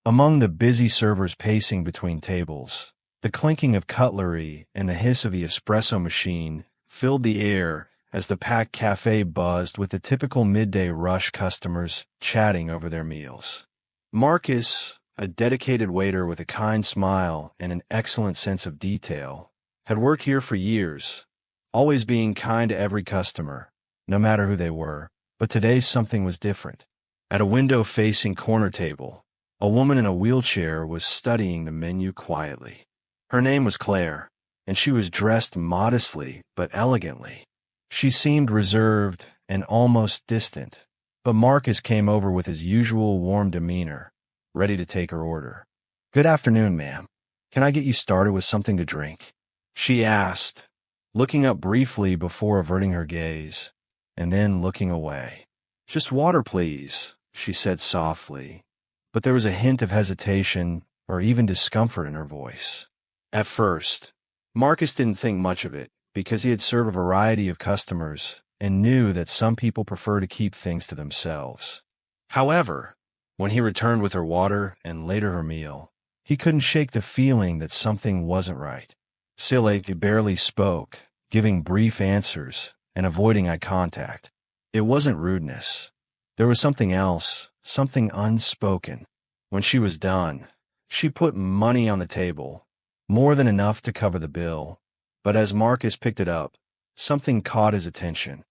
Among the busy servers pacing between tables, the clinking of cutlery and the hiss of the espresso machine filled the air as the packed cafe buzzed with the typical midday rush customers chatting over their meals. Marcus, a dedicated waiter with a kind smile and an excellent sense of detail, had worked here for years, always being kind to every customer, no matter who they were. But today something was different. At a window-facing corner table, a woman in a wheelchair was studying the menu quietly. Her name was Claire, and she was dressed modestly but elegantly. She seemed reserved and almost distant, but Marcus came over with his usual warm demeanor, ready to take her order. "Good afternoon, ma'am. Can I get you started with something to drink?" she asked, looking up briefly before averting her gaze, and then looking away. "Just water, please," she said softly, but there was a hint of hesitation or even discomfort in her voice. At first, Marcus didn't think much of it, because he had served a variety of customers and knew that some people prefer to keep things to themselves. However, when he returned with her water and later her meal, he couldn't shake the feeling that something wasn't right. Silly barely spoke, giving brief answers and avoiding eye contact. It wasn't rudeness. There was something else, something unspoken. When she was done, she put money on the table, more than enough to cover the bill. But as Marcus picked it up, something caught his attention.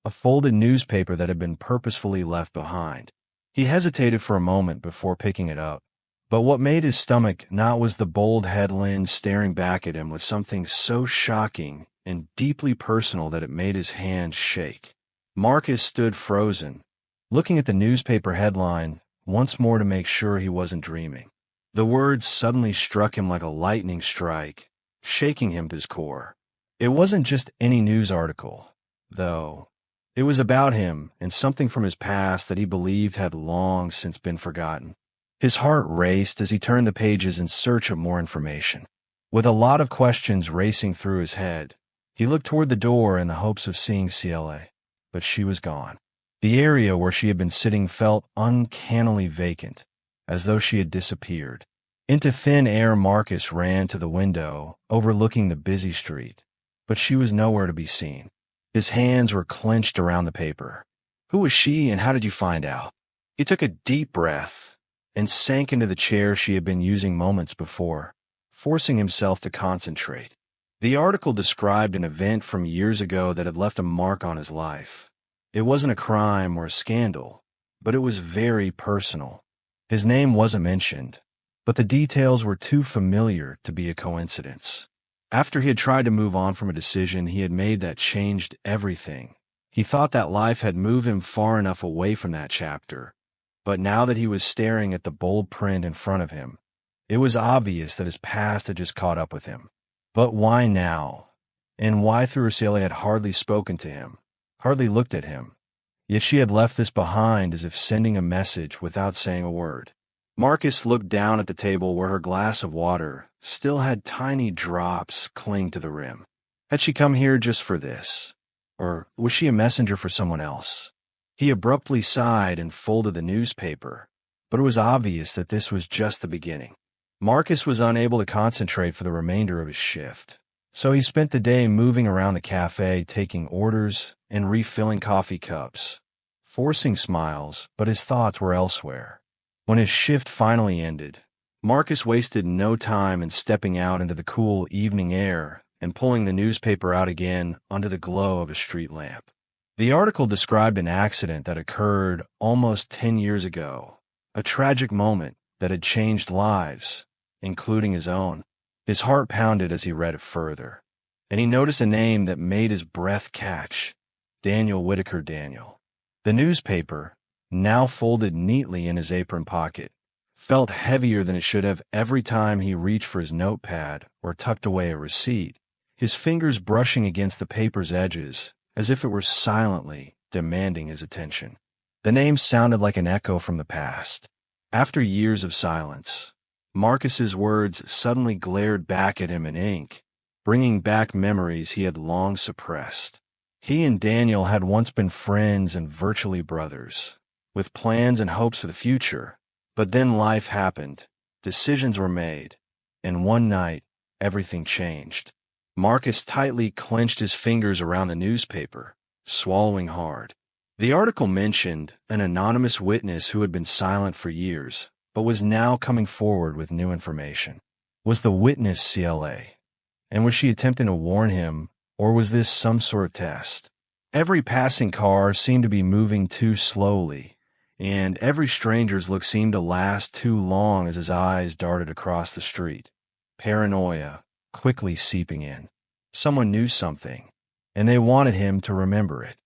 A folded newspaper that had been purposefully left behind. He hesitated for a moment before picking it up, but what made his stomach knot was the bold headline staring back at him with something so shocking and deeply personal that it made his hands shake. Marcus stood frozen, looking at the newspaper headline once more to make sure he wasn't dreaming. The words suddenly struck him like a lightning strike, shaking him to his core. It wasn't just any news article, though. It was about him and something from his past that he believed had long since been forgotten. His heart raced as he turned the pages in search of more information. With a lot of questions racing through his head, he looked toward the door in the hopes of seeing CLA, but she was gone. The area where she had been sitting felt uncannily vacant, as though she had disappeared. Into thin air Marcus ran to the window, overlooking the busy street, but she was nowhere to be seen. His hands were clenched around the paper. Who was she, and how did you find out? He took a deep breath and sank into the chair she had been using moments before, forcing himself to concentrate. The article described an event from years ago that had left a mark on his life. It wasn't a crime or a scandal, but it was very personal. His name wasn't mentioned, but the details were too familiar to be a coincidence. After he had tried to move on from a decision he had made that changed everything, he thought that life had moved him far enough away from that chapter. But now that he was staring at the bold print in front of him, it was obvious that his past had just caught up with him. But why now? And why through Celia had hardly spoken to him, hardly looked at him? Yet she had left this behind as if sending a message without saying a word. Marcus looked down at the table where her glass of water still had tiny drops cling to the rim. Had she come here just for this? Or was she a messenger for someone else? He abruptly sighed and folded the newspaper, but it was obvious that this was just the beginning. Marcus was unable to concentrate for the remainder of his shift, so he spent the day moving around the cafe, taking orders and refilling coffee cups, forcing smiles, but his thoughts were elsewhere. When his shift finally ended, Marcus wasted no time in stepping out into the cool evening air and pulling the newspaper out again under the glow of a street lamp. The article described an accident that occurred almost 10 years ago, a tragic moment that had changed lives, including his own. His heart pounded as he read it further, and he noticed a name that made his breath catch: Daniel Whitaker Daniel. The newspaper, now folded neatly in his apron pocket, felt heavier than it should have every time he reached for his notepad or tucked away a receipt, his fingers brushing against the paper's edges as if it were silently demanding his attention. The name sounded like an echo from the past. After years of silence, Marcus's words suddenly glared back at him in ink, bringing back memories he had long suppressed. He and Daniel had once been friends and virtually brothers, with plans and hopes for the future, But then life happened. Decisions were made. And one night, everything changed. Marcus tightly clenched his fingers around the newspaper, swallowing hard. The article mentioned an anonymous witness who had been silent for years, but was now coming forward with new information. Was the witness CLA? And was she attempting to warn him, or was this some sort of test? Every passing car seemed to be moving too slowly, and every stranger's look seemed to last too long as his eyes darted across the street. Paranoia quickly seeping in. Someone knew something, and they wanted him to remember it.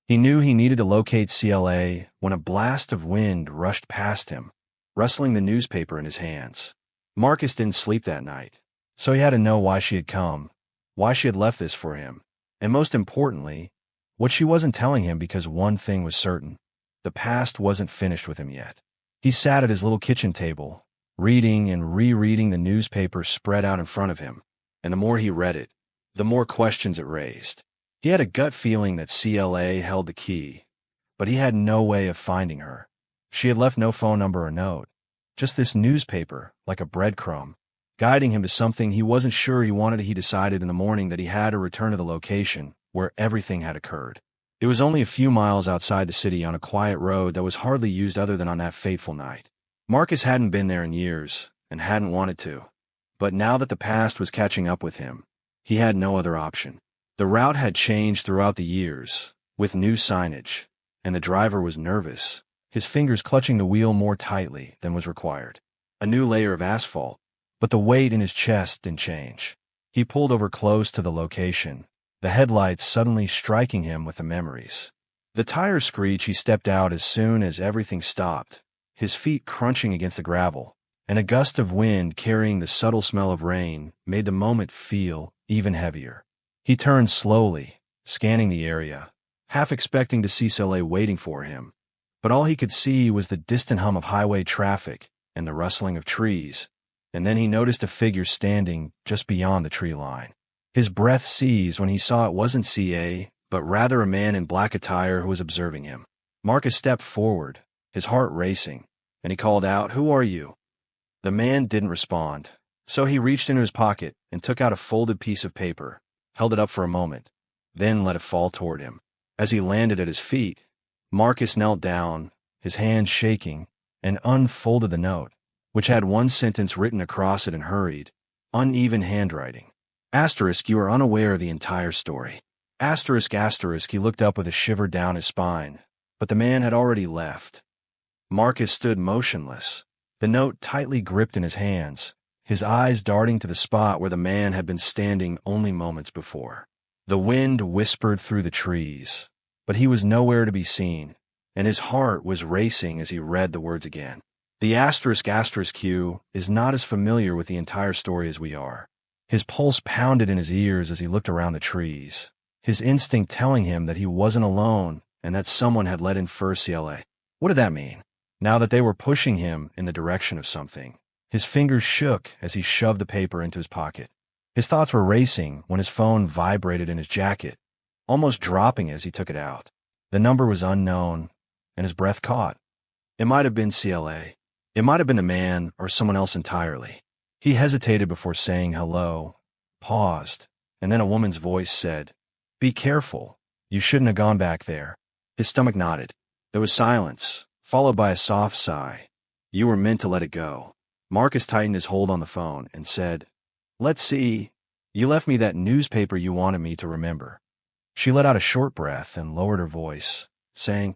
He knew he needed to locate CLA when a blast of wind rushed past him, rustling the newspaper in his hands. Marcus didn't sleep that night, so he had to know why she had come, why she had left this for him, and most importantly, what she wasn't telling him, because one thing was certain. The past wasn't finished with him yet. He sat at his little kitchen table, reading and rereading the newspaper spread out in front of him, and the more he read it, the more questions it raised. He had a gut feeling that CLA held the key, but he had no way of finding her. She had left no phone number or note, just this newspaper, like a breadcrumb, guiding him to something he wasn't sure he wanted. He decided in the morning that he had to return to the location where everything had occurred. It was only a few miles outside the city on a quiet road that was hardly used other than on that fateful night. Marcus hadn't been there in years and hadn't wanted to, but now that the past was catching up with him, he had no other option. The route had changed throughout the years, with new signage, and the driver was nervous, his fingers clutching the wheel more tightly than was required. A new layer of asphalt, but the weight in his chest didn't change. He pulled over close to the location, the headlights suddenly striking him with the memories. The tires screech. He stepped out as soon as everything stopped, his feet crunching against the gravel, and a gust of wind carrying the subtle smell of rain made the moment feel even heavier. He turned slowly, scanning the area, half expecting to see CLA waiting for him, but all he could see was the distant hum of highway traffic and the rustling of trees, and then he noticed a figure standing just beyond the tree line. His breath seized when he saw it wasn't CA, but rather a man in black attire who was observing him. Marcus stepped forward, his heart racing, and he called out, "Who are you?" The man didn't respond, so he reached into his pocket and took out a folded piece of paper, held it up for a moment, then let it fall toward him. As he landed at his feet, Marcus knelt down, his hands shaking, and unfolded the note, which had one sentence written across it in hurried, uneven handwriting. Asterisk, you are unaware of the entire story. Asterisk, asterisk, he looked up with a shiver down his spine, but the man had already left. Marcus stood motionless, the note tightly gripped in his hands, his eyes darting to the spot where the man had been standing only moments before. The wind whispered through the trees, but he was nowhere to be seen, and his heart was racing as he read the words again. The asterisk asterisk Q is not as familiar with the entire story as we are. His pulse pounded in his ears as he looked around the trees, his instinct telling him that he wasn't alone and that someone had let in first CLA. What did that mean? Now that they were pushing him in the direction of something, his fingers shook as he shoved the paper into his pocket. His thoughts were racing when his phone vibrated in his jacket, almost dropping as he took it out. The number was unknown, and his breath caught. It might have been CLA. It might have been a man or someone else entirely. He hesitated before saying hello, paused, and then a woman's voice said, "Be careful. You shouldn't have gone back there." His stomach knotted. There was silence, followed by a soft sigh. "You were meant to let it go." Marcus tightened his hold on the phone and said, "Let's see. You left me that newspaper you wanted me to remember." She let out a short breath and lowered her voice, saying,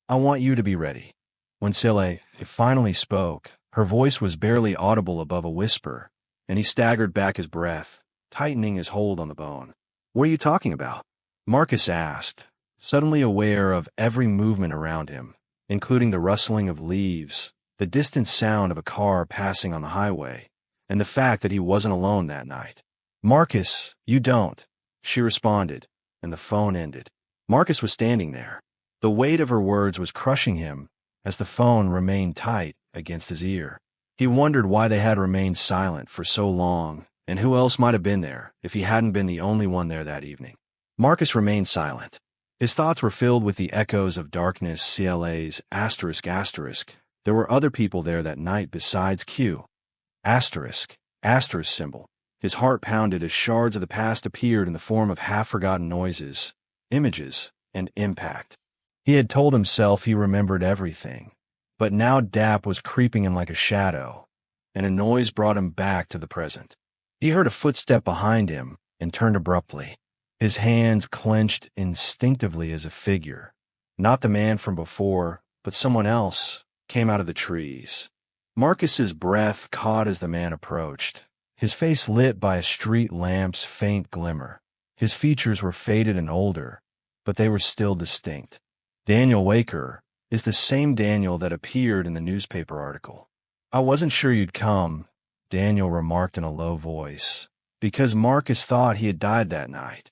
"I want you to be ready." When CLA finally spoke, her voice was barely audible above a whisper, and he staggered back his breath, tightening his hold on the bone. "What are you talking about?" Marcus asked, suddenly aware of every movement around him, including the rustling of leaves, the distant sound of a car passing on the highway, and the fact that he wasn't alone that night. "Marcus, you don't," she responded, and the phone ended. Marcus was standing there. The weight of her words was crushing him as the phone remained tight against his ear. He wondered why they had remained silent for so long, and who else might have been there if he hadn't been the only one there that evening. Marcus remained silent. His thoughts were filled with the echoes of darkness, CLA's asterisk asterisk, There were other people there that night besides Q. Asterisk symbol. His heart pounded as shards of the past appeared in the form of half-forgotten noises, images, and impact. He had told himself he remembered everything, but now DAP was creeping in like a shadow, and a noise brought him back to the present. He heard a footstep behind him and turned abruptly. His hands clenched instinctively as a figure. Not the man from before, but someone else, came out of the trees. Marcus's breath caught as the man approached, his face lit by a street lamp's faint glimmer. His features were faded and older, but they were still distinct. Daniel Waker is the same Daniel that appeared in the newspaper article. "I wasn't sure you'd come," Daniel remarked in a low voice, because Marcus thought he had died that night.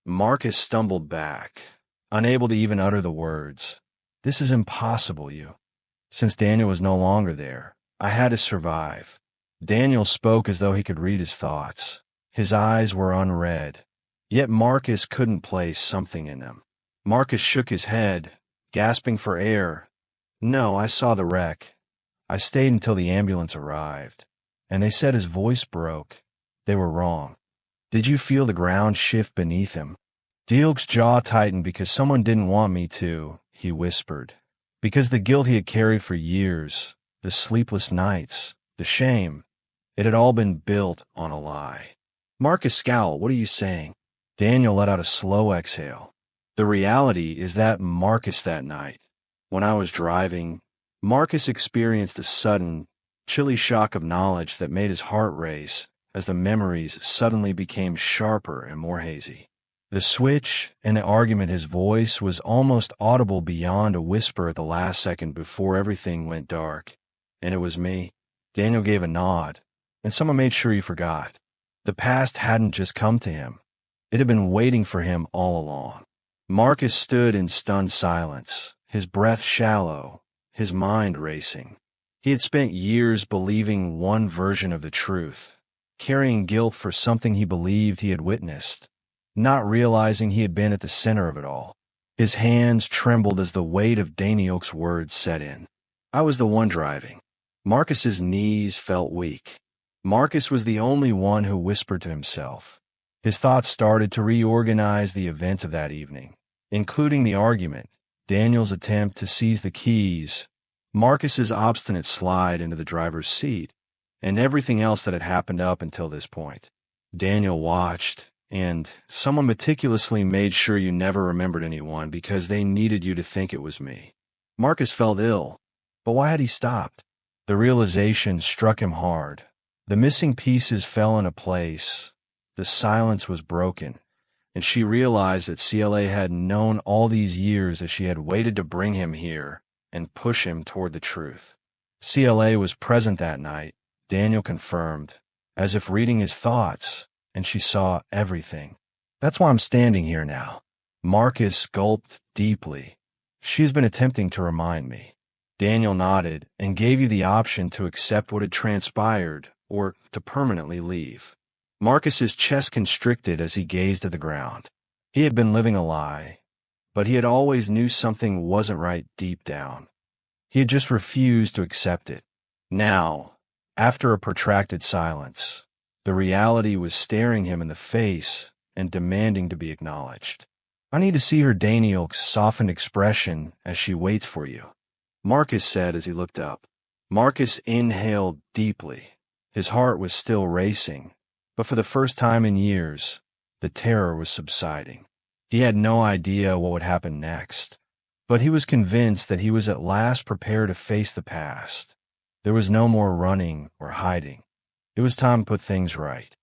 Marcus stumbled back, unable to even utter the words. "This is impossible, you." Since Daniel was no longer there, I had to survive. Daniel spoke as though he could read his thoughts. His eyes were unread, yet Marcus couldn't place something in them. Marcus shook his head, gasping for air. "No, I saw the wreck. I stayed until the ambulance arrived." And they said his voice broke. They were wrong. "Did you feel the ground shift beneath him?" Dielk's jaw tightened. "Because someone didn't want me to," he whispered. Because the guilt he had carried for years, the sleepless nights, the shame, it had all been built on a lie. Marcus scowled. "What are you saying?" Daniel let out a slow exhale. "The reality is that Marcus that night, when I was driving, Marcus experienced a sudden, chilly shock of knowledge that made his heart race as the memories suddenly became sharper and more hazy. The switch and the argument, his voice was almost audible beyond a whisper at the last second before everything went dark. And it was me." Daniel gave a nod, and someone made sure he forgot. The past hadn't just come to him. It had been waiting for him all along. Marcus stood in stunned silence, his breath shallow, his mind racing. He had spent years believing one version of the truth, carrying guilt for something he believed he had witnessed, not realizing he had been at the center of it all. His hands trembled as the weight of Daniel's words set in. "I was the one driving." Marcus's knees felt weak. Marcus was the only one who whispered to himself. His thoughts started to reorganize the events of that evening, including the argument, Daniel's attempt to seize the keys, Marcus's obstinate slide into the driver's seat, and everything else that had happened up until this point. Daniel watched, and someone meticulously made sure you never remembered anyone because they needed you to think it was me. Marcus felt ill, but why had he stopped? The realization struck him hard. The missing pieces fell into place. The silence was broken, and she realized that CLA had known all these years as she had waited to bring him here and push him toward the truth. CLA was present that night, Daniel confirmed, as if reading his thoughts, and she saw everything. "That's why I'm standing here now." Marcus gulped deeply. "She's been attempting to remind me." Daniel nodded and gave you the option to accept what had transpired or to permanently leave. Marcus's chest constricted as he gazed at the ground. He had been living a lie, but he had always knew something wasn't right deep down. He had just refused to accept it. Now, after a protracted silence, the reality was staring him in the face and demanding to be acknowledged. "I need to see her Daniel's softened expression as she waits for you," Marcus said as he looked up. Marcus inhaled deeply. His heart was still racing, but for the first time in years, the terror was subsiding. He had no idea what would happen next, but he was convinced that he was at last prepared to face the past. There was no more running or hiding. It was time to put things right.